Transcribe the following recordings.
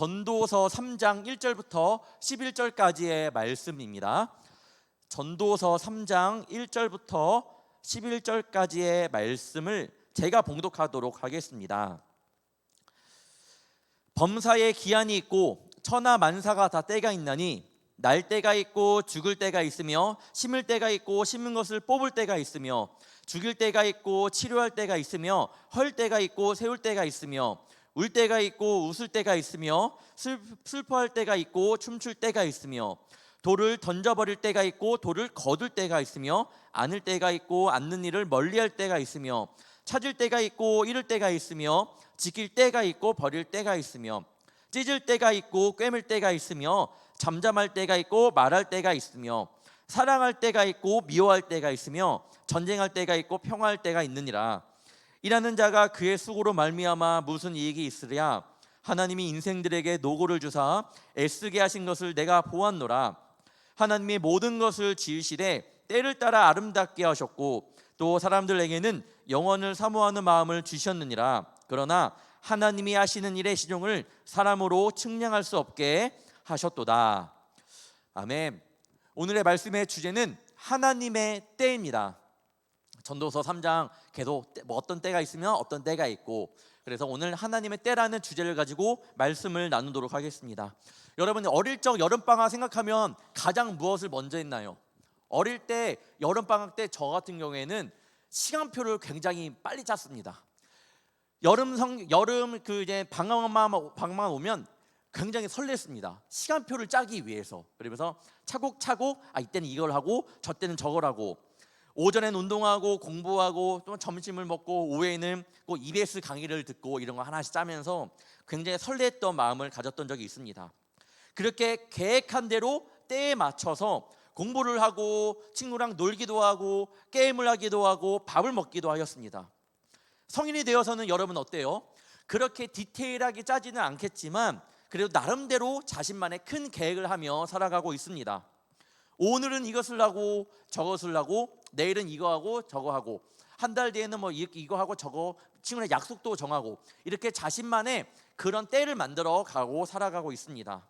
전도서 3장 1절부터 11절까지의 말씀입니다. 전도서 3장 1절부터 11절까지의 말씀을 제가 봉독하도록 하겠습니다. 범사에 기한이 있고 천하 만사가 다 때가 있나니 날 때가 있고 죽을 때가 있으며 심을 때가 있고 심은 것을 뽑을 때가 있으며 죽일 때가 있고 치료할 때가 있으며 헐 때가 있고 세울 때가 있으며 울 때가 있고 웃을 때가 있으며 슬퍼할 때가 있고 춤출 때가 있으며 돌을 던져버릴 때가 있고 돌을 거둘 때가 있으며 안을 때가 있고 앉는 일을 멀리할 때가 있으며 찾을 때가 있고 잃을 때가 있으며 지킬 때가 있고 버릴 때가 있으며 찢을 때가 있고 꿰맬 때가 있으며 잠잠할 때가 있고 말할 때가 있으며 사랑할 때가 있고 미워할 때가 있으며 전쟁할 때가 있고 평화할 때가 있느니라. 일하는 자가 그의 수고로 말미암아 무슨 이익이 있으랴. 하나님이 인생들에게 노고를 주사 애쓰게 하신 것을 내가 보았노라. 하나님이 모든 것을 지으시되 때를 따라 아름답게 하셨고 또 사람들에게는 영원을 사모하는 마음을 주셨느니라. 그러나 하나님이 하시는 일의 시종을 사람으로 측량할 수 없게 하셨도다. 아멘. 오늘의 말씀의 주제는 하나님의 때입니다. 전도서 3장 계속 어떤 때가 있으면 어떤 때가 있고, 그래서 오늘 하나님의 때라는 주제를 가지고 말씀을 나누도록 하겠습니다. 여러분, 어릴 적 여름방학 생각하면 가장 무엇을 먼저 했나요? 어릴 때 여름방학 때 저 같은 경우에는 시간표를 굉장히 빨리 짰습니다. 여름 이제 방학만 오면 굉장히 설렜습니다. 시간표를 짜기 위해서. 그러면서 차곡차곡 이때는 이걸 하고 저 때는 저걸 하고, 오전엔 운동하고 공부하고 또 점심을 먹고 오후에는 꼭 EBS 강의를 듣고 이런 거 하나씩 짜면서 굉장히 설렜던 마음을 가졌던 적이 있습니다. 그렇게 계획한 대로 때에 맞춰서 공부를 하고 친구랑 놀기도 하고 게임을 하기도 하고 밥을 먹기도 하였습니다. 성인이 되어서는 여러분 어때요? 그렇게 디테일하게 짜지는 않겠지만 그래도 나름대로 자신만의 큰 계획을 하며 살아가고 있습니다. 오늘은 이것을 하고 저것을 하고 내일은 이거 하고 저거 하고 한 달 뒤에는 뭐 이거 하고 저거, 친구랑 약속도 정하고 이렇게 자신만의 그런 때를 만들어 가고 살아가고 있습니다.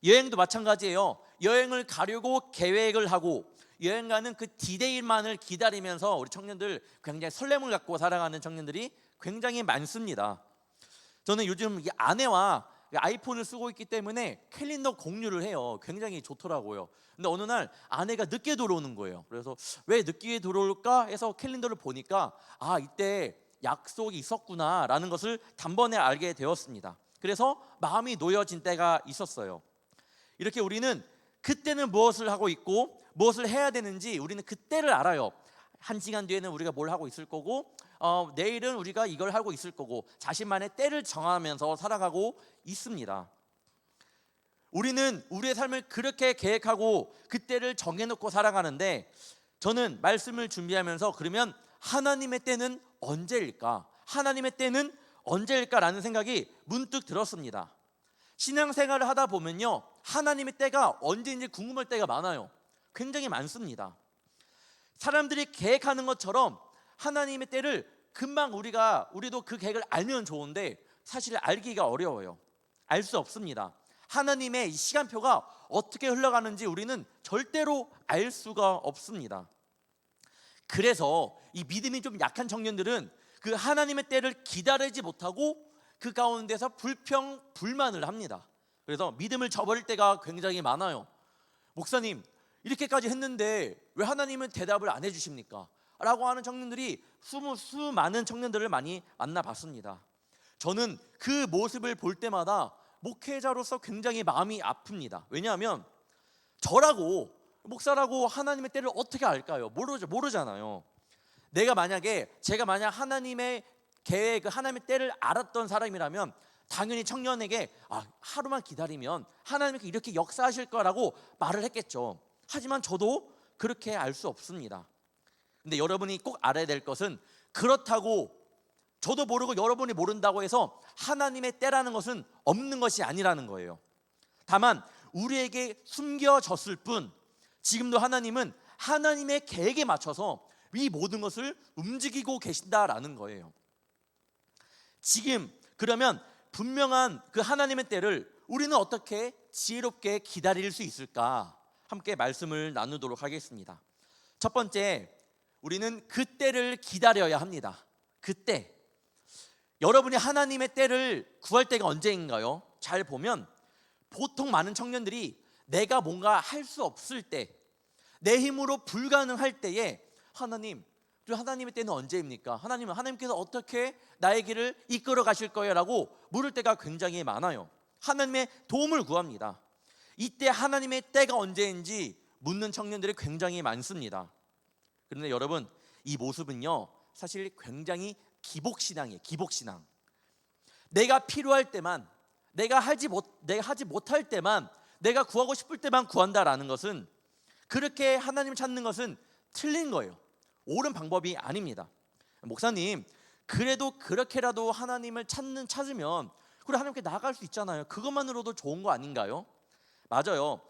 여행도 마찬가지예요. 여행을 가려고 계획을 하고 여행 가는 그 디데이만을 기다리면서 우리 청년들 굉장히 설렘을 갖고 살아가는 청년들이 굉장히 많습니다. 저는 요즘 아내와 아이폰을 쓰고 있기 때문에 캘린더 공유를 해요. 굉장히 좋더라고요. 근데 어느 날 아내가 늦게 들어오는 거예요. 그래서 왜 늦게 들어올까 해서 캘린더를 보니까 이때 약속이 있었구나 라는 것을 단번에 알게 되었습니다. 그래서 마음이 놓여진 때가 있었어요. 이렇게 우리는 그때는 무엇을 하고 있고 무엇을 해야 되는지 우리는 그때를 알아요. 1시간 뒤에는 우리가 뭘 하고 있을 거고 내일은 우리가 이걸 하고 있을 거고 자신만의 때를 정하면서 살아가고 있습니다. 우리는 우리의 삶을 그렇게 계획하고 그때를 정해놓고 살아가는데, 저는 말씀을 준비하면서 그러면 하나님의 때는 언제일까? 하나님의 때는 언제일까라는 생각이 문득 들었습니다. 신앙생활을 하다 보면요, 하나님의 때가 언제인지 궁금할 때가 많아요. 굉장히 많습니다. 사람들이 계획하는 것처럼 하나님의 때를 금방 우리도 그 계획을 알면 좋은데 사실 알기가 어려워요. 알 수 없습니다. 하나님의 이 시간표가 어떻게 흘러가는지 우리는 절대로 알 수가 없습니다. 그래서 이 믿음이 좀 약한 청년들은 그 하나님의 때를 기다리지 못하고 그 가운데서 불평불만을 합니다. 그래서 믿음을 저버릴 때가 굉장히 많아요. 목사님, 이렇게까지 했는데 왜 하나님은 대답을 안 해주십니까? 라고 하는 청년들이 수많은 청년들을 많이 만나봤습니다. 저는 그 모습을 볼 때마다 목회자로서 굉장히 마음이 아픕니다. 왜냐하면 저라고 목사라고 하나님의 때를 어떻게 알까요? 모르잖아요. 제가 만약 하나님의 계획, 하나님의 때를 알았던 사람이라면 당연히 청년에게 하루만 기다리면 하나님께서 이렇게 역사하실 거라고 말을 했겠죠. 하지만 저도 그렇게 알 수 없습니다. 근데 여러분이 꼭 알아야 될 것은, 그렇다고 저도 모르고 여러분이 모른다고 해서 하나님의 때라는 것은 없는 것이 아니라는 거예요. 다만 우리에게 숨겨졌을 뿐, 지금도 하나님은 하나님의 계획에 맞춰서 이 모든 것을 움직이고 계신다라는 거예요. 지금 그러면 분명한 그 하나님의 때를 우리는 어떻게 지혜롭게 기다릴 수 있을까? 함께 말씀을 나누도록 하겠습니다. 첫 번째, 우리는 그 때를 기다려야 합니다. 그때. 여러분이 하나님의 때를 구할 때가 언제인가요? 잘 보면 보통 많은 청년들이 내가 뭔가 할 수 없을 때, 내 힘으로 불가능할 때에 하나님의 때는 언제입니까? 하나님께서 어떻게 나의 길을 이끌어 가실 거예요? 라고 물을 때가 굉장히 많아요. 하나님의 도움을 구합니다. 이때 하나님의 때가 언제인지 묻는 청년들이 굉장히 많습니다. 그런데 여러분, 이 모습은요 사실 굉장히 기복신앙이에요. 기복신앙. 내가 필요할 때만, 내가 하지 못할 때만, 내가 구하고 싶을 때만 구한다라는 것은, 그렇게 하나님을 찾는 것은 틀린 거예요. 옳은 방법이 아닙니다. 목사님, 그래도 그렇게라도 하나님을 찾으면 그래 하나님께 나아갈 수 있잖아요. 그것만으로도 좋은 거 아닌가요? 맞아요.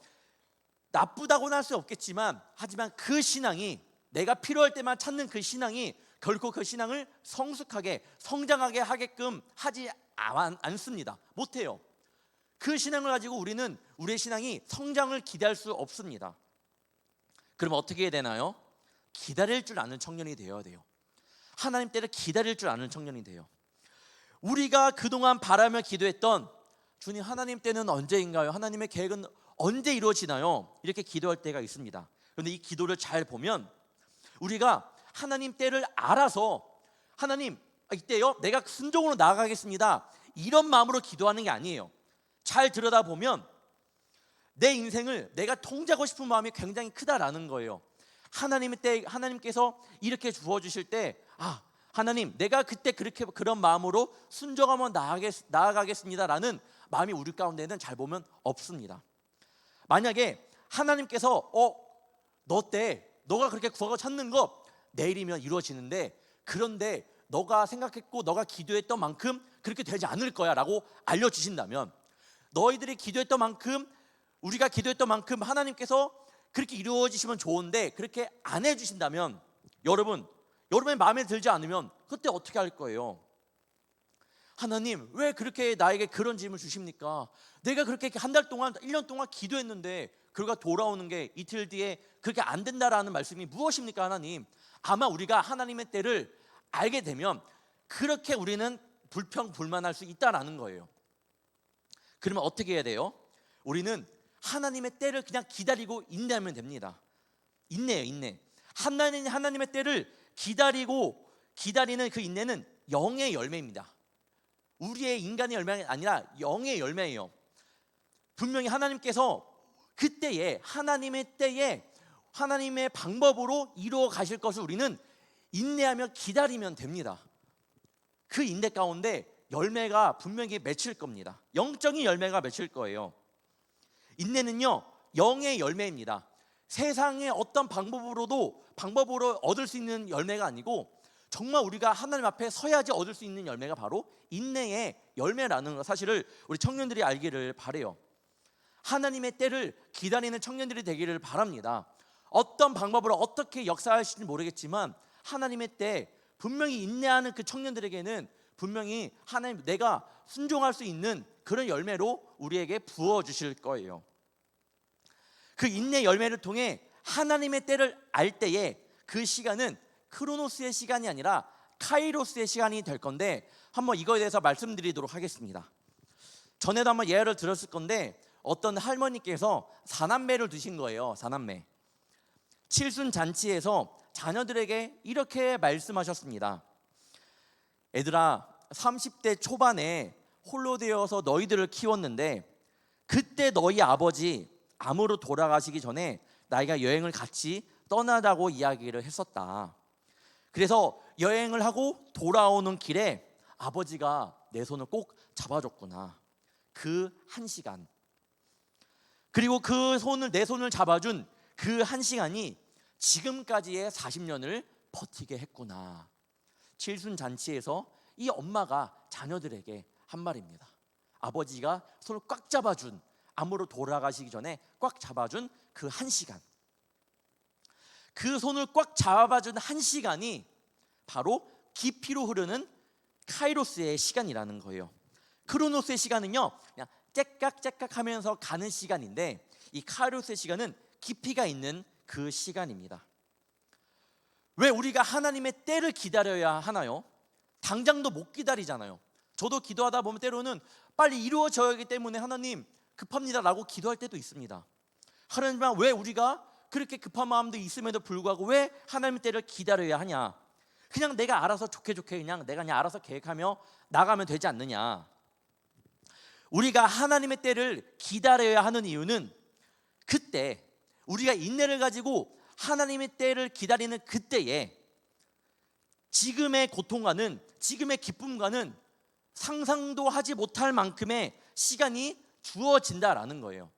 나쁘다고는 할 수 없겠지만, 하지만 그 신앙이, 내가 필요할 때만 찾는 그 신앙이 결코 그 신앙을 성숙하게 성장하게 하게끔 하지 않습니다. 못해요. 그 신앙을 가지고 우리는 우리의 신앙이 성장을 기대할 수 없습니다. 그럼 어떻게 해야 되나요? 기다릴 줄 아는 청년이 되어야 돼요. 하나님 때를 기다릴 줄 아는 청년이 돼요. 우리가 그동안 바라며 기도했던, 주님 하나님 때는 언제인가요? 하나님의 계획은 언제 이루어지나요? 이렇게 기도할 때가 있습니다. 그런데 이 기도를 잘 보면 우리가 하나님 때를 알아서, 하나님 이때요 내가 순종으로 나아가겠습니다, 이런 마음으로 기도하는 게 아니에요. 잘 들여다보면 내 인생을 내가 통제하고 싶은 마음이 굉장히 크다라는 거예요. 하나님께서 이렇게 주어주실 때, 하나님 내가 그때 그런 마음으로 순종하며 나아가겠습니다라는 마음이 우리 가운데는 잘 보면 없습니다. 만약에 하나님께서 너가 그렇게 구하고 찾는 거 내일이면 이루어지는데, 그런데 너가 생각했고 너가 기도했던 만큼 그렇게 되지 않을 거야 라고 알려주신다면, 너희들이 기도했던 만큼, 우리가 기도했던 만큼 하나님께서 그렇게 이루어지시면 좋은데 그렇게 안 해주신다면, 여러분의 마음에 들지 않으면 그때 어떻게 할 거예요? 하나님 왜 그렇게 나에게 그런 짐을 주십니까? 내가 그렇게 한 달 동안 1년 동안 기도했는데 결과 돌아오는 게 이틀 뒤에 그렇게 안 된다라는 말씀이 무엇입니까? 하나님, 아마 우리가 하나님의 때를 알게 되면 그렇게 우리는 불평불만할 수 있다라는 거예요. 그러면 어떻게 해야 돼요? 우리는 하나님의 때를 그냥 기다리고 인내하면 됩니다. 인내. 하나님의 때를 기다리는 그 인내는 영의 열매입니다. 우리의 인간의 열매가 아니라 영의 열매예요. 분명히 하나님께서 그때에, 하나님의 때에 하나님의 방법으로 이루어 가실 것을 우리는 인내하며 기다리면 됩니다. 그 인내 가운데 열매가 분명히 맺힐 겁니다. 영적인 열매가 맺힐 거예요. 인내는요 영의 열매입니다. 세상의 어떤 방법으로 얻을 수 있는 열매가 아니고, 정말 우리가 하나님 앞에 서야지 얻을 수 있는 열매가 바로 인내의 열매라는 것, 사실을 우리 청년들이 알기를 바라요. 하나님의 때를 기다리는 청년들이 되기를 바랍니다. 어떤 방법으로 어떻게 역사하실지 모르겠지만 하나님의 때 분명히 인내하는 그 청년들에게는 분명히 하나님, 내가 순종할 수 있는 그런 열매로 우리에게 부어주실 거예요. 그 인내 열매를 통해 하나님의 때를 알 때에 그 시간은 크로노스의 시간이 아니라 카이로스의 시간이 될 건데, 한번 이거에 대해서 말씀드리도록 하겠습니다. 전에도 한번 예를 들었을 건데, 어떤 할머니께서 사남매를 두신 거예요. 사남매. 칠순잔치에서 자녀들에게 이렇게 말씀하셨습니다. 애들아, 30대 초반에 홀로 되어서 너희들을 키웠는데, 그때 너희 아버지 암으로 돌아가시기 전에 나이가 여행을 같이 떠나자고 이야기를 했었다. 그래서 여행을 하고 돌아오는 길에 아버지가 내 손을 꼭 잡아줬구나. 그 한 시간, 그리고 내 손을 잡아준 그 한 시간이 지금까지의 40년을 버티게 했구나. 칠순잔치에서 이 엄마가 자녀들에게 한 말입니다. 아버지가 손을 꽉 잡아준, 암으로 돌아가시기 전에 꽉 잡아준 그 한 시간, 그 손을 꽉 잡아준 한 시간이 바로 깊이로 흐르는 카이로스의 시간이라는 거예요. 크로노스의 시간은요, 그냥 째깍째깍 하면서 가는 시간인데, 이 카이로스의 시간은 깊이가 있는 그 시간입니다. 왜 우리가 하나님의 때를 기다려야 하나요? 당장도 못 기다리잖아요. 저도 기도하다 보면 때로는 빨리 이루어져야 하기 때문에 하나님 급합니다 라고 기도할 때도 있습니다. 하나님은 왜 우리가 그렇게 급한 마음도 있음에도 불구하고 왜 하나님의 때를 기다려야 하냐? 그냥 내가 알아서 좋게 그냥 내가 알아서 계획하며 나가면 되지 않느냐? 우리가 하나님의 때를 기다려야 하는 이유는 그때 우리가 인내를 가지고 하나님의 때를 기다리는 그때에 지금의 고통과는, 지금의 기쁨과는 상상도 하지 못할 만큼의 시간이 주어진다라는 거예요.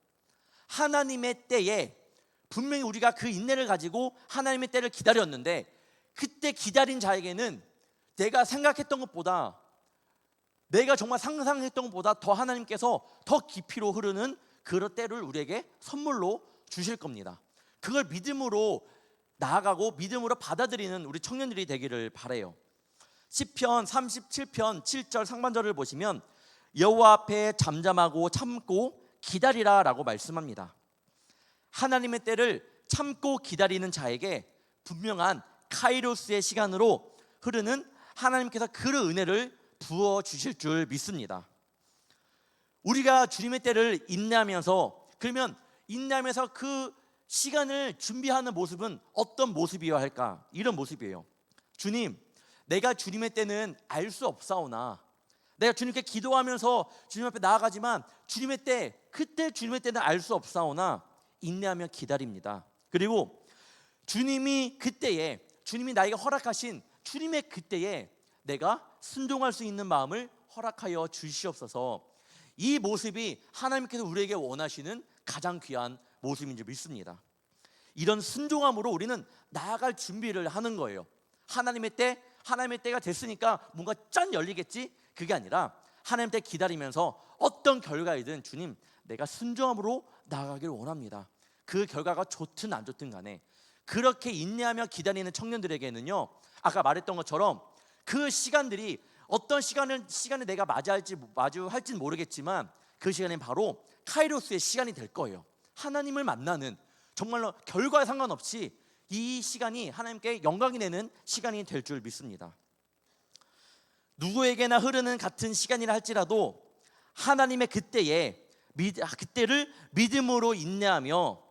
하나님의 때에 분명히 우리가 그 인내를 가지고 하나님의 때를 기다렸는데, 그때 기다린 자에게는 내가 생각했던 것보다, 내가 정말 상상했던 것보다 더 하나님께서 더 깊이로 흐르는 그런 때를 우리에게 선물로 주실 겁니다. 그걸 믿음으로 나아가고 믿음으로 받아들이는 우리 청년들이 되기를 바라요. 시편 37편 7절 상반절을 보시면 여호와 앞에 잠잠하고 참고 기다리라 라고 말씀합니다. 하나님의 때를 참고 기다리는 자에게 분명한 카이로스의 시간으로 흐르는 하나님께서 그 은혜를 부어주실 줄 믿습니다. 우리가 주님의 때를 인내하면서, 그러면 인내하면서 그 시간을 준비하는 모습은 어떤 모습이어야 할까? 이런 모습이에요. 주님, 내가 주님의 때는 알 수 없사오나, 내가 주님께 기도하면서 주님 앞에 나아가지만 주님의 때, 그때 주님의 때는 알 수 없사오나 인내하며 기다립니다. 그리고 주님이 그때에, 주님이 나에게 허락하신 주님의 그때에 내가 순종할 수 있는 마음을 허락하여 주시옵소서. 이 모습이 하나님께서 우리에게 원하시는 가장 귀한 모습인 줄 믿습니다. 이런 순종함으로 우리는 나아갈 준비를 하는 거예요. 하나님의 때가 됐으니까 뭔가 짠 열리겠지? 그게 아니라 하나님 때 기다리면서 어떤 결과이든 주님, 내가 순종함으로 나아가길 원합니다. 그 결과가 좋든 안 좋든 간에 그렇게 인내하며 기다리는 청년들에게는요, 아까 말했던 것처럼 그 시간들이 어떤 시간을 내가 마주할지는 모르겠지만 그 시간은 바로 카이로스의 시간이 될 거예요. 하나님을 만나는, 정말로 결과에 상관없이 이 시간이 하나님께 영광이 되는 시간이 될 줄 믿습니다. 누구에게나 흐르는 같은 시간이라 할지라도 하나님의 그때를 믿음으로 인내하며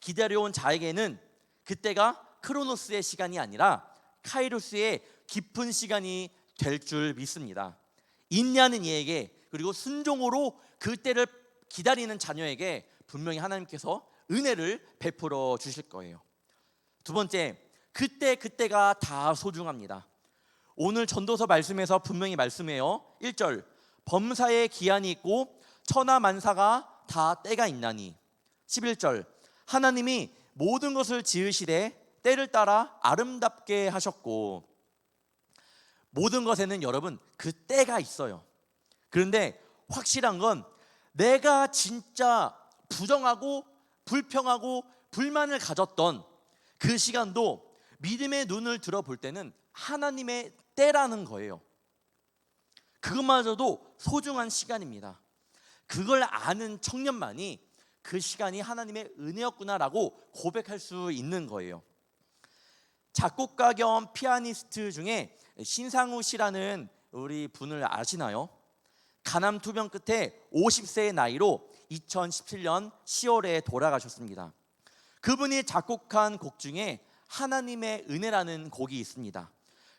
기다려온 자에게는 그때가 크로노스의 시간이 아니라 카이로스의 깊은 시간이 될 줄 믿습니다. 인내하는 이에게, 그리고 순종으로 그때를 기다리는 자녀에게 분명히 하나님께서 은혜를 베풀어 주실 거예요. 두 번째, 그때가 다 소중합니다. 오늘 전도서 말씀에서 분명히 말씀해요. 1절, 범사에 기한이 있고 천하만사가 다 때가 있나니. 11절, 하나님이 모든 것을 지으시되 때를 따라 아름답게 하셨고. 모든 것에는 여러분 그 때가 있어요. 그런데 확실한 건 내가 진짜 부정하고 불평하고 불만을 가졌던 그 시간도 믿음의 눈을 들어볼 때는 하나님의 때라는 거예요. 그것마저도 소중한 시간입니다. 그걸 아는 청년만이 그 시간이 하나님의 은혜였구나라고 고백할 수 있는 거예요. 작곡가 겸 피아니스트 중에 신상우 씨라는 우리 분을 아시나요? 간암 투병 끝에 50세의 나이로 2017년 10월에 돌아가셨습니다. 그분이 작곡한 곡 중에 하나님의 은혜라는 곡이 있습니다.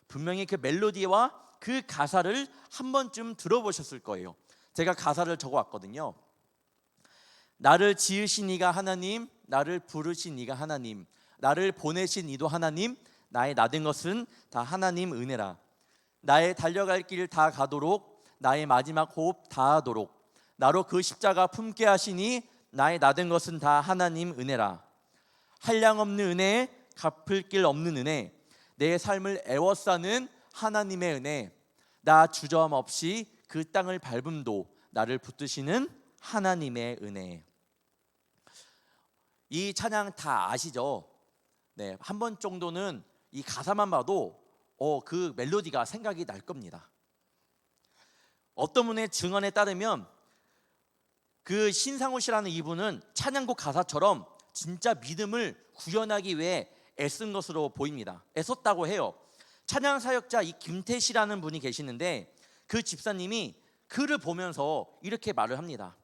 분명히 그 멜로디와 그 가사를 한 번쯤 들어보셨을 거예요. 제가 가사를 적어왔거든요. 나를 지으신 이가 하나님, 나를 부르신 이가 하나님, 나를 보내신 이도 하나님, 나의 나된 것은 다 하나님 은혜라. 나의 달려갈 길 다 가도록, 나의 마지막 호흡 다하도록 나로 그 십자가 품게 하시니 나의 나된 것은 다 하나님 은혜라. 한량없는 은혜, 갚을 길 없는 은혜, 내 삶을 애워싸는 하나님의 은혜, 나 주저함없이 그 땅을 밟음도 나를 붙드시는 하나님의 은혜. 이 찬양 다 아시죠? 네, 한 번 정도는 이 가사만 봐도 그 멜로디가 생각이 날 겁니다. 어떤 분의 증언에 따르면 그 신상호 씨라는 이분은 찬양곡 가사처럼 진짜 믿음을 구현하기 위해 애쓴 것으로 보입니다. 애썼다고 해요. 찬양 사역자 이 김태 씨라는 분이 계시는데 그 집사님이 그를 보면서 이렇게 말을 합니다.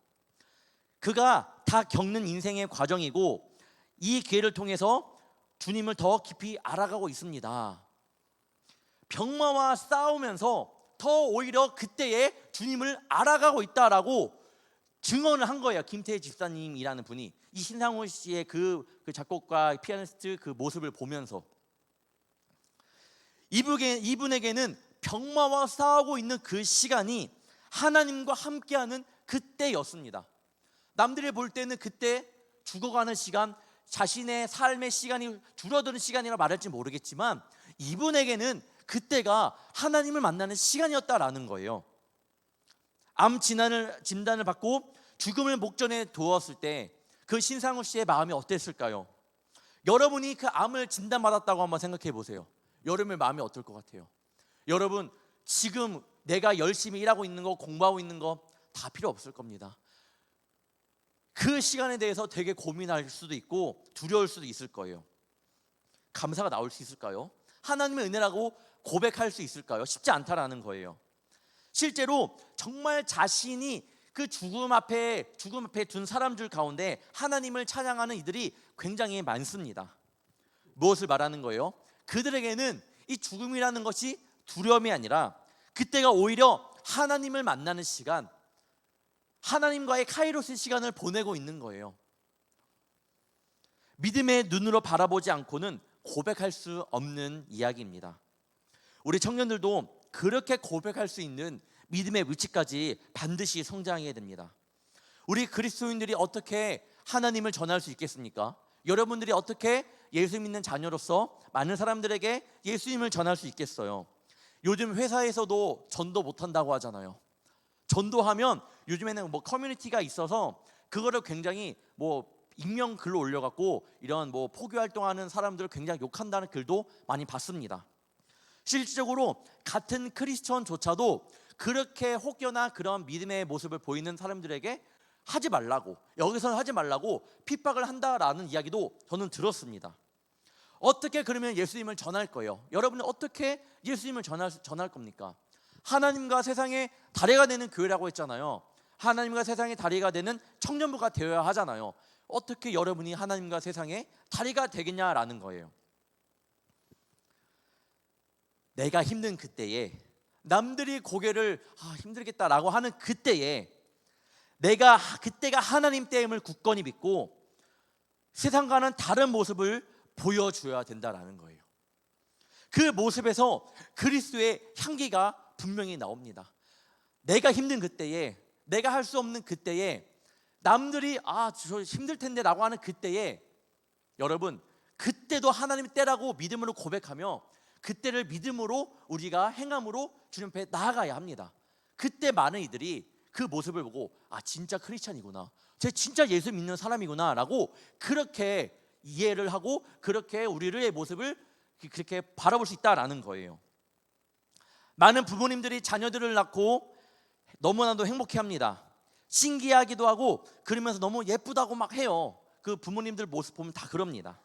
그가 다 겪는 인생의 과정이고 이 기회를 통해서 주님을 더 깊이 알아가고 있습니다. 병마와 싸우면서 더 오히려 그때에 주님을 알아가고 있다라고 증언을 한 거예요. 김태희 집사님이라는 분이 이 신상호 씨의 그 작곡가 피아니스트 그 모습을 보면서 이분에게는 병마와 싸우고 있는 그 시간이 하나님과 함께하는 그때였습니다. 남들이 볼 때는 그때 죽어가는 시간, 자신의 삶의 시간이 줄어드는 시간이라 말할지 모르겠지만 이분에게는 그때가 하나님을 만나는 시간이었다라는 거예요. 암 진단을 받고 죽음을 목전에 두었을 때 그 신상호 씨의 마음이 어땠을까요? 여러분이 그 암을 진단받았다고 한번 생각해 보세요. 여러분의 마음이 어떨 것 같아요? 여러분 지금 내가 열심히 일하고 있는 거, 공부하고 있는 거 다 필요 없을 겁니다. 그 시간에 대해서 되게 고민할 수도 있고 두려울 수도 있을 거예요. 감사가 나올 수 있을까요? 하나님의 은혜라고 고백할 수 있을까요? 쉽지 않다라는 거예요. 실제로 정말 자신이 그 죽음 앞에 둔 사람들 가운데 하나님을 찬양하는 이들이 굉장히 많습니다. 무엇을 말하는 거예요? 그들에게는 이 죽음이라는 것이 두려움이 아니라 그때가 오히려 하나님을 만나는 시간, 하나님과의 카이로스 시간을 보내고 있는 거예요. 믿음의 눈으로 바라보지 않고는 고백할 수 없는 이야기입니다. 우리 청년들도 그렇게 고백할 수 있는 믿음의 위치까지 반드시 성장해야 됩니다. 우리 그리스도인들이 어떻게 하나님을 전할 수 있겠습니까? 여러분들이 어떻게 예수 믿는 자녀로서 많은 사람들에게 예수님을 전할 수 있겠어요? 요즘 회사에서도 전도 못한다고 하잖아요. 전도하면 요즘에는 뭐 커뮤니티가 있어서 그거를 굉장히 뭐 익명 글로 올려갖고 이런 뭐 포교 활동하는 사람들을 굉장히 욕한다는 글도 많이 봤습니다. 실질적으로 같은 크리스천조차도 그렇게 혹여나 그런 믿음의 모습을 보이는 사람들에게 하지 말라고, 여기서는 하지 말라고 핍박을 한다라는 이야기도 저는 들었습니다. 어떻게 그러면 예수님을 전할 거예요? 여러분은 어떻게 예수님을 전할 겁니까? 하나님과 세상의 다리가 되는 교회라고 했잖아요. 하나님과 세상의 다리가 되는 청년부가 되어야 하잖아요. 어떻게 여러분이 하나님과 세상의 다리가 되겠냐라는 거예요. 내가 힘든 그때에, 남들이 고개를 힘들겠다라고 하는 그때에 내가 그때가 하나님 때임을 굳건히 믿고 세상과는 다른 모습을 보여줘야 된다라는 거예요. 그 모습에서 그리스도의 향기가 분명히 나옵니다. 내가 힘든 그때에, 내가 할 수 없는 그때에, 남들이 저 힘들 텐데 라고 하는 그때에, 여러분 그때도 하나님의 때라고 믿음으로 고백하며 그때를 믿음으로 우리가 행함으로 주님 앞에 나아가야 합니다. 그때 많은 이들이 그 모습을 보고 진짜 크리스찬이구나, 쟤 진짜 예수 믿는 사람이구나 라고 그렇게 이해를 하고 그렇게 우리의 모습을 그렇게 바라볼 수 있다라는 거예요. 많은 부모님들이 자녀들을 낳고 너무나도 행복해합니다. 신기하기도 하고 그러면서 너무 예쁘다고 막 해요. 그 부모님들 모습 보면 다 그럽니다.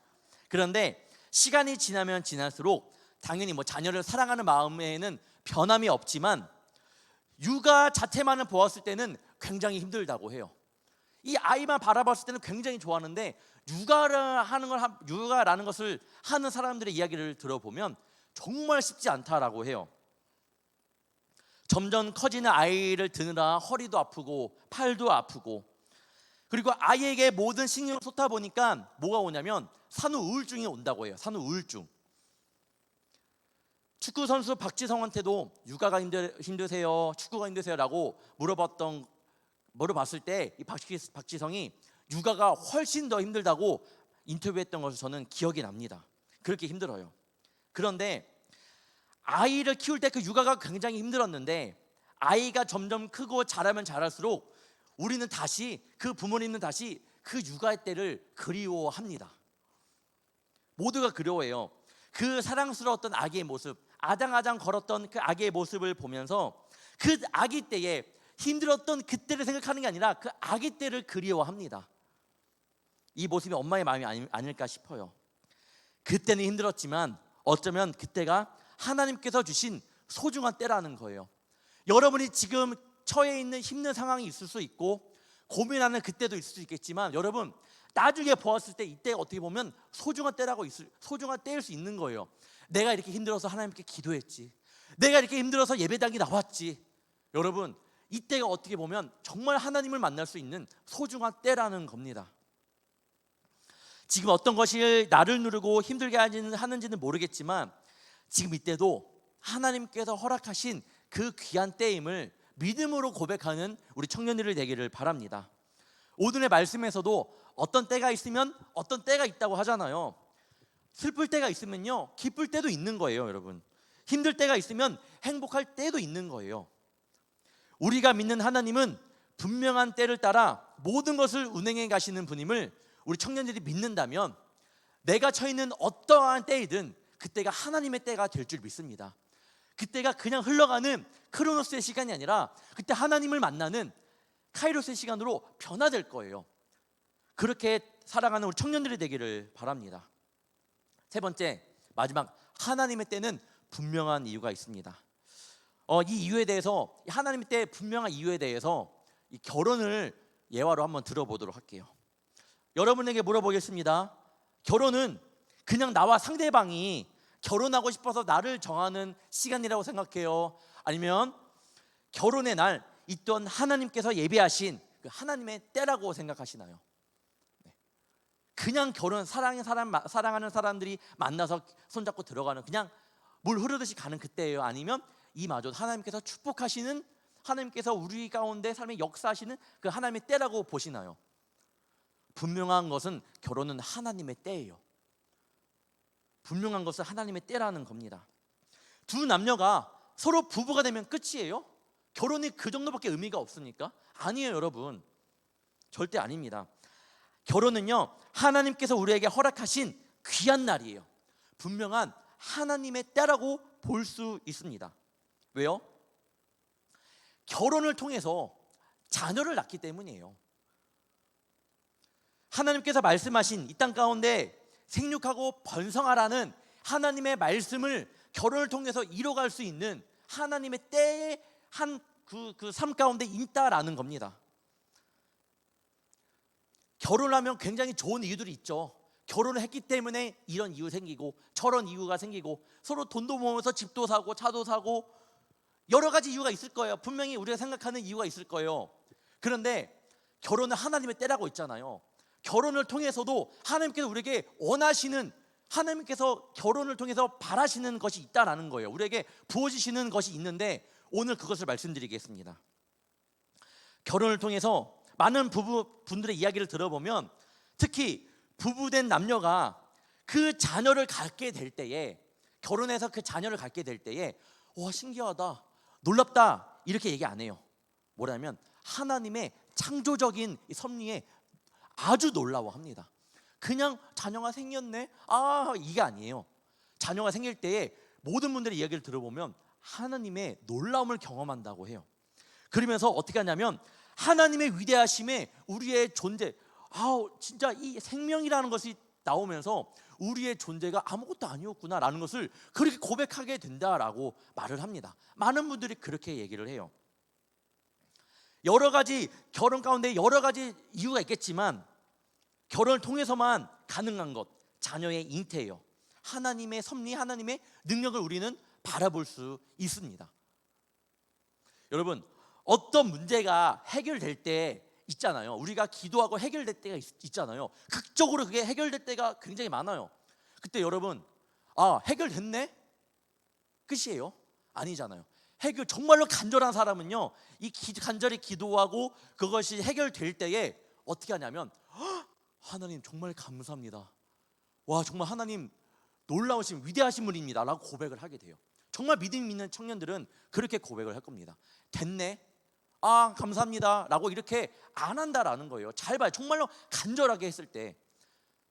그런데 시간이 지나면 지날수록 당연히 뭐 자녀를 사랑하는 마음에는 변함이 없지만 육아 자체만을 보았을 때는 굉장히 힘들다고 해요. 이 아이만 바라봤을 때는 굉장히 좋아하는데 육아라는 것을 하는 사람들의 이야기를 들어보면 정말 쉽지 않다라고 해요. 점점 커지는 아이를 드느라 허리도 아프고 팔도 아프고, 그리고 아이에게 모든 신경을 쏟다 보니까 뭐가 오냐면 산후 우울증이 온다고 해요. 산후 우울증. 축구 선수 박지성한테도 육아가 힘드세요, 축구가 힘드세요라고 물어봤을 때 이 박지성이 육아가 훨씬 더 힘들다고 인터뷰했던 것을 저는 기억이 납니다. 그렇게 힘들어요. 그런데 아이를 키울 때 그 육아가 굉장히 힘들었는데 아이가 점점 크고 자라면 자랄수록 우리는 다시, 그 부모님은 다시 그 육아의 때를 그리워합니다. 모두가 그리워해요. 그 사랑스러웠던 아기의 모습, 아장아장 걸었던 그 아기의 모습을 보면서 그 아기 때에 힘들었던 그때를 생각하는 게 아니라 그 아기 때를 그리워합니다. 이 모습이 엄마의 마음이 아닐까 싶어요. 그때는 힘들었지만 어쩌면 그때가 하나님께서 주신 소중한 때라는 거예요. 여러분이 지금 처해 있는 힘든 상황이 있을 수 있고 고민하는 그때도 있을 수 있겠지만, 여러분 나중에 보았을 때 이때가 어떻게 보면 소중한 때일 수 있는 거예요. 내가 이렇게 힘들어서 하나님께 기도했지, 내가 이렇게 힘들어서 예배당에 나왔지. 여러분 이때가 어떻게 보면 정말 하나님을 만날 수 있는 소중한 때라는 겁니다. 지금 어떤 것이 나를 누르고 힘들게 하는지는 모르겠지만 지금 이때도 하나님께서 허락하신 그 귀한 때임을 믿음으로 고백하는 우리 청년들이 되기를 바랍니다. 오늘의 말씀에서도 어떤 때가 있으면 어떤 때가 있다고 하잖아요. 슬플 때가 있으면요 기쁠 때도 있는 거예요. 여러분 힘들 때가 있으면 행복할 때도 있는 거예요. 우리가 믿는 하나님은 분명한 때를 따라 모든 것을 운행해 가시는 분임을 우리 청년들이 믿는다면 내가 처해 있는 어떠한 때이든 그때가 하나님의 때가 될 줄 믿습니다. 그때가 그냥 흘러가는 크로노스의 시간이 아니라 그때 하나님을 만나는 카이로스의 시간으로 변화될 거예요. 그렇게 살아가는 우리 청년들이 되기를 바랍니다. 세 번째, 마지막, 하나님의 때는 분명한 이유가 있습니다. 이 이유에 대해서, 하나님의 때 분명한 이유에 대해서 이 결혼을 예화로 한번 들어보도록 할게요. 여러분에게 물어보겠습니다. 결혼은 그냥 나와 상대방이 결혼하고 싶어서 나를 정하는 시간이라고 생각해요? 아니면 결혼의 날 있던 하나님께서 예비하신 그 하나님의 때라고 생각하시나요? 그냥 결혼, 사랑하는 사람들이 만나서 손잡고 들어가는, 그냥 물 흐르듯이 가는 그때예요? 아니면 이마저 하나님께서 축복하시는, 하나님께서 우리 가운데 삶에 역사하시는 그 하나님의 때라고 보시나요? 분명한 것은 결혼은 하나님의 때예요. 분명한 것은 하나님의 때라는 겁니다. 두 남녀가 서로 부부가 되면 끝이에요? 결혼이 그 정도밖에 의미가 없습니까? 아니에요, 여러분. 절대 아닙니다. 결혼은요, 하나님께서 우리에게 허락하신 귀한 날이에요. 분명한 하나님의 때라고 볼 수 있습니다. 왜요? 결혼을 통해서 자녀를 낳기 때문이에요. 하나님께서 말씀하신 이 땅 가운데 생육하고 번성하라는 하나님의 말씀을 결혼을 통해서 이뤄갈 수 있는 하나님의 때의 한 그 삶 가운데 있다라는 겁니다. 결혼을 하면 굉장히 좋은 이유들이 있죠. 결혼을 했기 때문에 이런 이유 생기고 저런 이유가 생기고, 서로 돈도 모으면서 집도 사고 차도 사고 여러 가지 이유가 있을 거예요. 분명히 우리가 생각하는 이유가 있을 거예요. 그런데 결혼은 하나님의 때라고 있잖아요. 결혼을 통해서도 하나님께서 우리에게 원하시는, 하나님께서 결혼을 통해서 바라시는 것이 있다라는 거예요. 우리에게 부어지시는 것이 있는데 오늘 그것을 말씀드리겠습니다. 결혼을 통해서 많은 부부분들의 이야기를 들어보면, 특히 부부된 남녀가 그 자녀를 갖게 될 때에, 결혼해서 그 자녀를 갖게 될 때에 와, 신기하다, 놀랍다 이렇게 얘기 안 해요. 뭐냐면 하나님의 창조적인 섭리에 아주 놀라워합니다. 그냥 자녀가 생겼네, 이게 아니에요. 자녀가 생길 때에 모든 분들의 이야기를 들어보면 하나님의 놀라움을 경험한다고 해요. 그러면서 어떻게 하냐면 하나님의 위대하심에 우리의 존재, 진짜 이 생명이라는 것이 나오면서 우리의 존재가 아무것도 아니었구나라는 것을 그렇게 고백하게 된다라고 말을 합니다. 많은 분들이 그렇게 얘기를 해요. 여러 가지, 결혼 가운데 여러 가지 이유가 있겠지만 결혼을 통해서만 가능한 것, 자녀의 잉태예요. 하나님의 섭리, 하나님의 능력을 우리는 바라볼 수 있습니다. 여러분, 어떤 문제가 해결될 때 있잖아요. 우리가 기도하고 해결될 때가 있잖아요. 극적으로 그게 해결될 때가 굉장히 많아요. 그때 여러분, 해결됐네? 끝이에요? 아니잖아요. 정말로 간절한 사람은요, 간절히 기도하고 그것이 해결될 때에 어떻게 하냐면 하나님 정말 감사합니다. 와, 정말 하나님 놀라우신 위대하신 분입니다 라고 고백을 하게 돼요. 정말 믿음 있는 청년들은 그렇게 고백을 할 겁니다. 됐네? 감사합니다 라고 이렇게 안 한다라는 거예요. 잘 봐요. 정말로 간절하게 했을 때.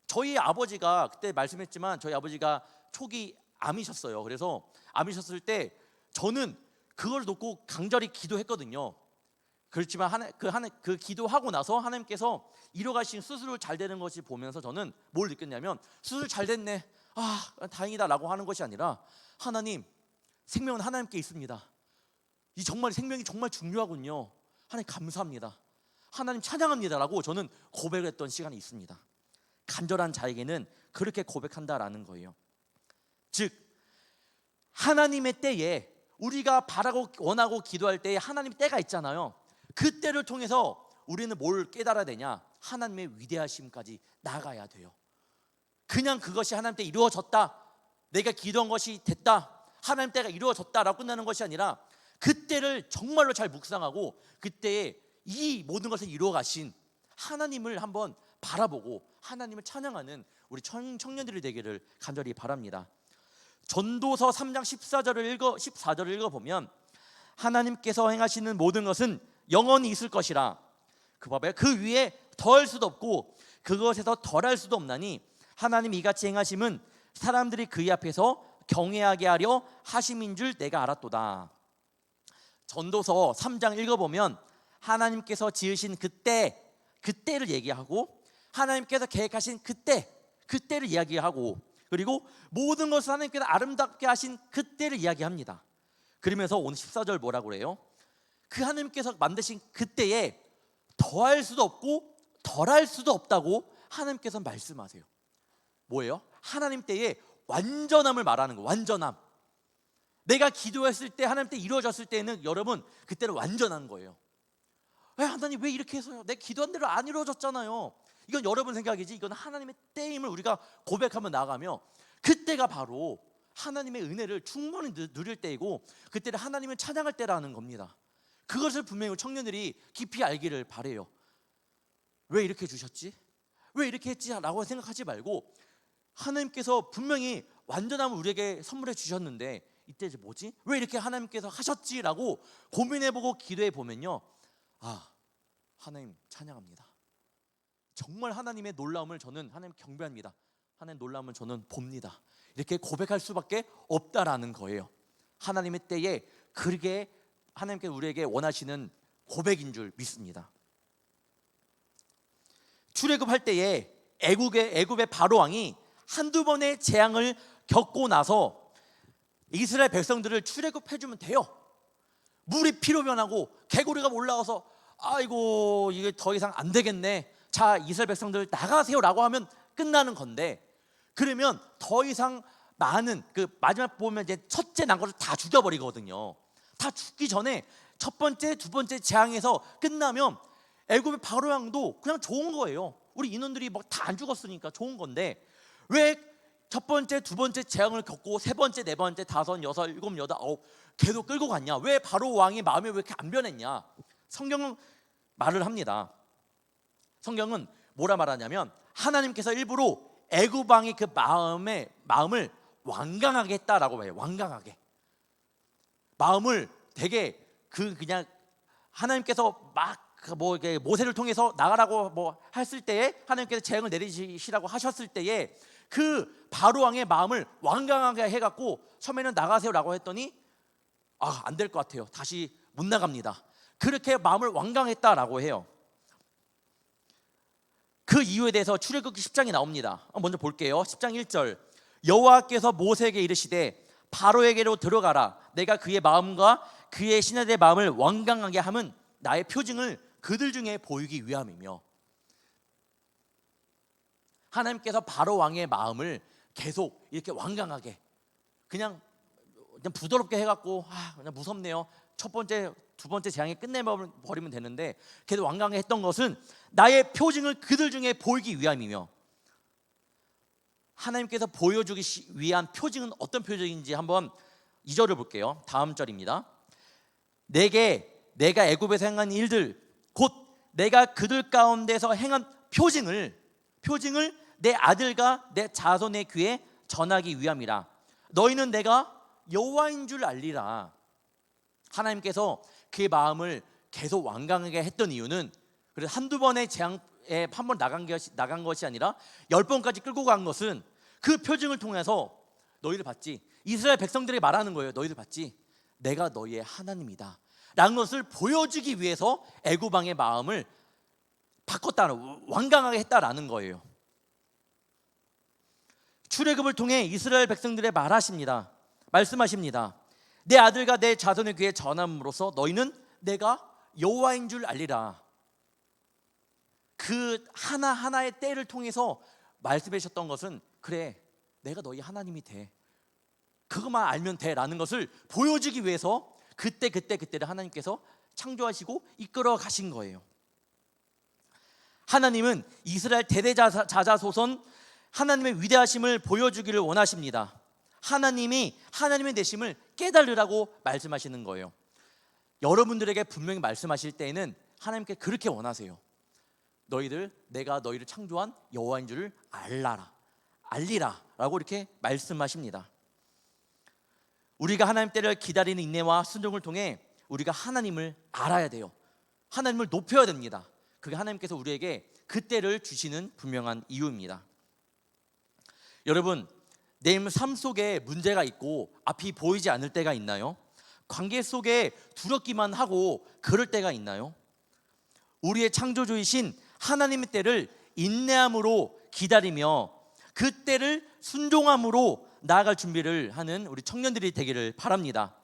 저희 아버지가, 그때 말씀했지만 저희 아버지가 초기 암이셨어요. 그래서 암이셨을 때 저는 그걸 놓고 간절히 기도했거든요. 그렇지만 그 기도하고 나서 하나님께서 이뤄가신 수술 잘 되는 것이 보면서 저는 뭘 느꼈냐면, 수술 잘 됐네, 다행이다 라고 하는 것이 아니라, 하나님, 생명은 하나님께 있습니다. 이 정말 생명이 정말 중요하군요. 하나님 감사합니다, 하나님 찬양합니다 라고 저는 고백했던 시간이 있습니다. 간절한 자에게는 그렇게 고백한다라는 거예요. 즉 하나님의 때에, 우리가 바라고 원하고 기도할 때에 하나님의 때가 있잖아요. 그 때를 통해서 우리는 뭘 깨달아야 되냐? 하나님의 위대하심까지 나가야 돼요. 그냥 그것이 하나님 때 이루어졌다, 내가 기도한 것이 됐다, 하나님 때가 이루어졌다라고 끝나는 것이 아니라, 그때를 정말로 잘 묵상하고 그때에 이 모든 것을 이루어 가신 하나님을 한번 바라보고 하나님을 찬양하는 우리 청년들이 되기를 간절히 바랍니다. 전도서 3장 14절을 읽어보면, 하나님께서 행하시는 모든 것은 영원히 있을 것이라, 그 위에 더할 수도 없고 그것에서 덜할 수도 없나니 하나님 이같이 행하심은 사람들이 그의 앞에서 경외하게 하려 하심인 줄 내가 알았도다. 전도서 3장 읽어보면 하나님께서 지으신 그때를 얘기하고, 하나님께서 계획하신 그때를 이야기하고, 그리고 모든 것을 하나님께서 아름답게 하신 그때를 이야기합니다. 그러면서 오늘 14절 뭐라고 그래요? 그 하나님께서 만드신 그때에 더할 수도 없고 덜할 수도 없다고 하나님께서 말씀하세요. 뭐예요? 하나님 때에 완전함을 말하는 거예요. 완전함. 내가 기도했을 때, 하나님 때 이루어졌을 때는 여러분 그때는 완전한 거예요. 하나님 왜 이렇게 해서요? 내 기도한 대로 안 이루어졌잖아요. 이건 여러분 생각이지, 이건 하나님의 때임을 우리가 고백하며 나가며, 그때가 바로 하나님의 은혜를 충분히 누릴 때이고, 그때를 하나님을 찬양할 때라는 겁니다. 그것을 분명히 청년들이 깊이 알기를 바래요. 왜 이렇게 주셨지? 왜 이렇게 했지? 라고 생각하지 말고, 하나님께서 분명히 완전함을 우리에게 선물해 주셨는데 이때 뭐지? 왜 이렇게 하나님께서 하셨지? 라고 고민해보고 기도해보면요, 하나님 찬양합니다. 정말 하나님의 놀라움을 저는 하나님 경배합니다. 하나님 놀라움을 저는 봅니다. 이렇게 고백할 수밖에 없다라는 거예요. 하나님의 때에 그렇게 하나님께서 우리에게 원하시는 고백인 줄 믿습니다. 출애굽할 때에 애굽의 바로 왕이 한두 번의 재앙을 겪고 나서 이스라엘 백성들을 출애굽해주면 돼요. 물이 피로 변하고 개구리가 올라와서 아이고 이게 더 이상 안 되겠네, 자 이스라엘 백성들 나가세요 라고 하면 끝나는 건데, 그러면 더 이상 많은 마지막 보면 이제 첫째 난 것을 다 죽여버리거든요. 다 죽기 전에 첫 번째, 두 번째 재앙에서 끝나면 애굽의 바로 왕도 그냥 좋은 거예요. 우리 인원들이 막 다 안 죽었으니까 좋은 건데, 왜 첫 번째, 두 번째 재앙을 겪고 세 번째, 네 번째, 다섯, 여섯, 일곱, 여덟, 아홉 계속 끌고 갔냐? 왜 바로 왕의 마음이 왜 이렇게 안 변했냐? 성경은 말을 합니다. 성경은 뭐라 말하냐면, 하나님께서 일부러 애굽 왕의 그 마음을 완강하게 했다라고 해요. 완강하게 마음을 되게 그냥 하나님께서 막 모세를 통해서 나가라고 했을 때에, 하나님께서 재앙을 내리시라고 하셨을 때에 그 바로 왕의 마음을 완강하게 해갖고 처음에는 나가세요라고 했더니 안 될 것 같아요, 다시 못 나갑니다. 그렇게 마음을 완강했다라고 해요. 그 이유에 대해서 출애굽기 10장이 나옵니다. 먼저 볼게요. 10장 1절, 여호와께서 모세에게 이르시되 바로에게로 들어가라, 내가 그의 마음과 그의 신하들의 마음을 완강하게 함은 나의 표징을 그들 중에 보이기 위함이며, 하나님께서 바로 왕의 마음을 계속 이렇게 완강하게 그냥 부드럽게 해갖고 그냥 무섭네요, 첫 번째, 두 번째 재앙에 끝내버리면 되는데, 계속 완강하게 했던 것은 나의 표징을 그들 중에 보이기 위함이며, 하나님께서 보여주기 위한 표징은 어떤 표징인지 한번 2절을 볼게요. 다음 절입니다. 내가 애굽에서 행한 일들, 곧 내가 그들 가운데서 행한 표징을 내 아들과 내 자손의 귀에 전하기 위함이라. 너희는 내가 여호와인 줄 알리라. 하나님께서 그의 마음을 계속 완강하게 했던 이유는, 그래서 한두 번의 재앙에 한 번 나간 것이 아니라 10번까지 끌고 간 것은 그 표징을 통해서 너희를 봤지, 이스라엘 백성들에게 말하는 거예요. 너희들 봤지, 내가 너희의 하나님이다 라는 것을 보여주기 위해서 애굽 왕의 마음을 바꿨다는, 완강하게 했다라는 거예요. 출애굽을 통해 이스라엘 백성들의 말씀하십니다. 내 아들과 내 자손의 귀에 전함으로써 너희는 내가 여호와인 줄 알리라. 그 하나하나의 때를 통해서 말씀하셨던 것은, 그래, 내가 너희 하나님이 돼, 그것만 알면 돼 라는 것을 보여주기 위해서 그때를 하나님께서 창조하시고 이끌어 가신 거예요. 하나님은 이스라엘 대대자자소선 하나님의 위대하심을 보여주기를 원하십니다. 하나님이 하나님의 되심을 깨달으라고 말씀하시는 거예요. 여러분들에게 분명히 말씀하실 때에는 하나님께 그렇게 원하세요. 내가 너희를 창조한 여호와인 줄을 알리라 라고 이렇게 말씀하십니다. 우리가 하나님 때를 기다리는 인내와 순종을 통해 우리가 하나님을 알아야 돼요. 하나님을 높여야 됩니다. 그게 하나님께서 우리에게 그 때를 주시는 분명한 이유입니다. 여러분, 내 삶 속에 문제가 있고 앞이 보이지 않을 때가 있나요? 관계 속에 두렵기만 하고 그럴 때가 있나요? 우리의 창조주이신 하나님의 때를 인내함으로 기다리며 그 때를 순종함으로 나아갈 준비를 하는 우리 청년들이 되기를 바랍니다.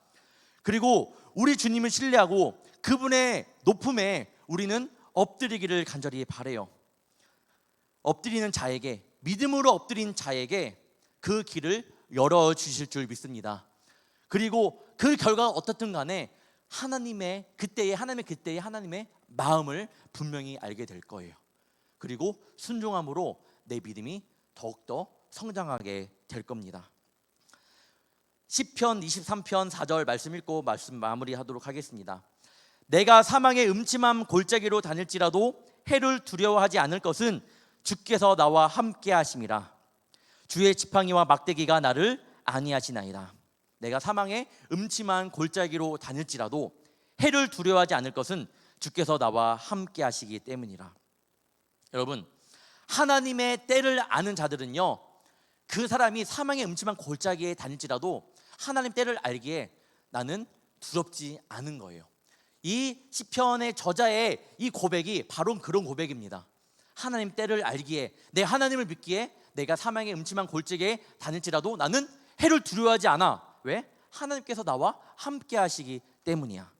그리고 우리 주님을 신뢰하고 그분의 높음에 우리는 엎드리기를 간절히 바라요. 엎드리는 자에게, 믿음으로 엎드린 자에게 그 길을 열어주실 줄 믿습니다. 그리고 그 결과가 어떻든 간에 하나님의 그때의 하나님의 마음을 분명히 알게 될 거예요. 그리고 순종함으로 내 믿음이 더욱더 성장하게 될 겁니다. 시편 23편 4절 말씀 읽고 말씀 마무리하도록 하겠습니다. 내가 사망의 음침한 골짜기로 다닐지라도 해를 두려워하지 않을 것은 주께서 나와 함께 하심이라. 주의 지팡이와 막대기가 나를 안위하시나이다. 내가 사망의 음침한 골짜기로 다닐지라도 해를 두려워하지 않을 것은 주께서 나와 함께 하시기 때문이라. 여러분, 하나님의 때를 아는 자들은요, 그 사람이 사망의 음침한 골짜기에 다닐지라도 하나님 때를 알기에 나는 두렵지 않은 거예요. 이 시편의 저자의 이 고백이 바로 그런 고백입니다. 하나님 때를 알기에, 내 하나님을 믿기에 내가 사망의 음침한 골짜기에 다닐지라도 나는 해를 두려워하지 않아. 왜? 하나님께서 나와 함께 하시기 때문이야.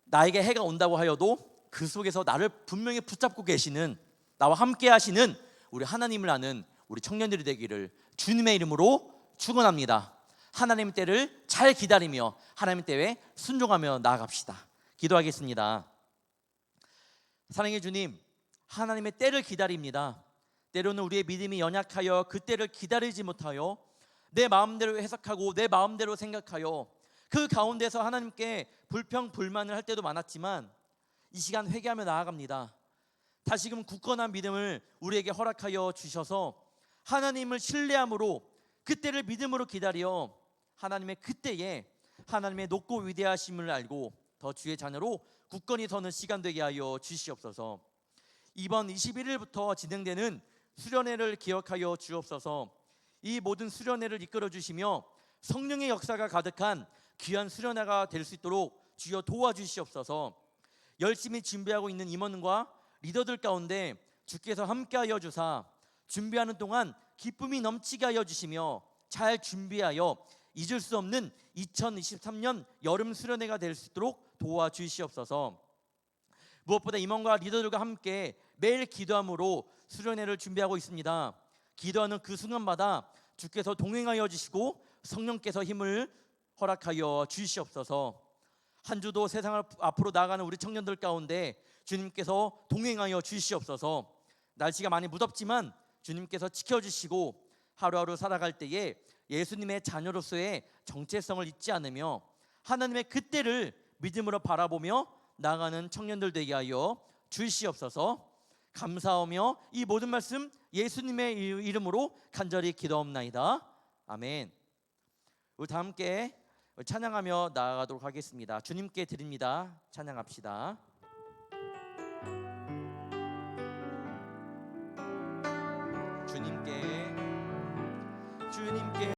나에게 해가 온다고 하여도 그 속에서 나를 분명히 붙잡고 계시는, 나와 함께 하시는 우리 하나님을 아는 우리 청년들이 되기를 주님의 이름으로 축원합니다. 하나님 때를 잘 기다리며 하나님 때에 순종하며 나아갑시다. 기도하겠습니다. 사랑의 주님, 하나님의 때를 기다립니다. 때로는 우리의 믿음이 연약하여 그 때를 기다리지 못하여 내 마음대로 해석하고 내 마음대로 생각하여 그 가운데서 하나님께 불평불만을 할 때도 많았지만 이 시간 회개하며 나아갑니다. 다시금 굳건한 믿음을 우리에게 허락하여 주셔서 하나님을 신뢰함으로 그 때를 믿음으로 기다려 하나님의 그때에 하나님의 높고 위대하심을 알고 더 주의 자녀로 굳건히 서는 시간 되게 하여 주시옵소서. 이번 21일부터 진행되는 수련회를 기억하여 주옵소서. 이 모든 수련회를 이끌어 주시며 성령의 역사가 가득한 귀한 수련회가 될 수 있도록 주여 도와주시옵소서. 열심히 준비하고 있는 임원과 리더들 가운데 주께서 함께하여 주사 준비하는 동안 기쁨이 넘치게 하여 주시며 잘 준비하여 잊을 수 없는 2023년 여름 수련회가 될 수 있도록 도와주시옵소서. 무엇보다 임원과 리더들과 함께 매일 기도함으로 수련회를 준비하고 있습니다. 기도하는 그 순간마다 주께서 동행하여 주시고 성령께서 힘을 허락하여 주시옵소서. 한 주도 세상을 앞으로 나아가는 우리 청년들 가운데 주님께서 동행하여 주시옵소서. 날씨가 많이 무덥지만 주님께서 지켜주시고 하루하루 살아갈 때에 예수님의 자녀로서의 정체성을 잊지 않으며 하나님의 그때를 믿음으로 바라보며 나아가는 청년들 되게 하여 주시옵소서. 감사하며 이 모든 말씀 예수님의 이름으로 간절히 기도옵나이다. 아멘. 우리 다 함께 찬양하며 나아가도록 하겠습니다. 주님께 드립니다. 찬양합시다. 주님께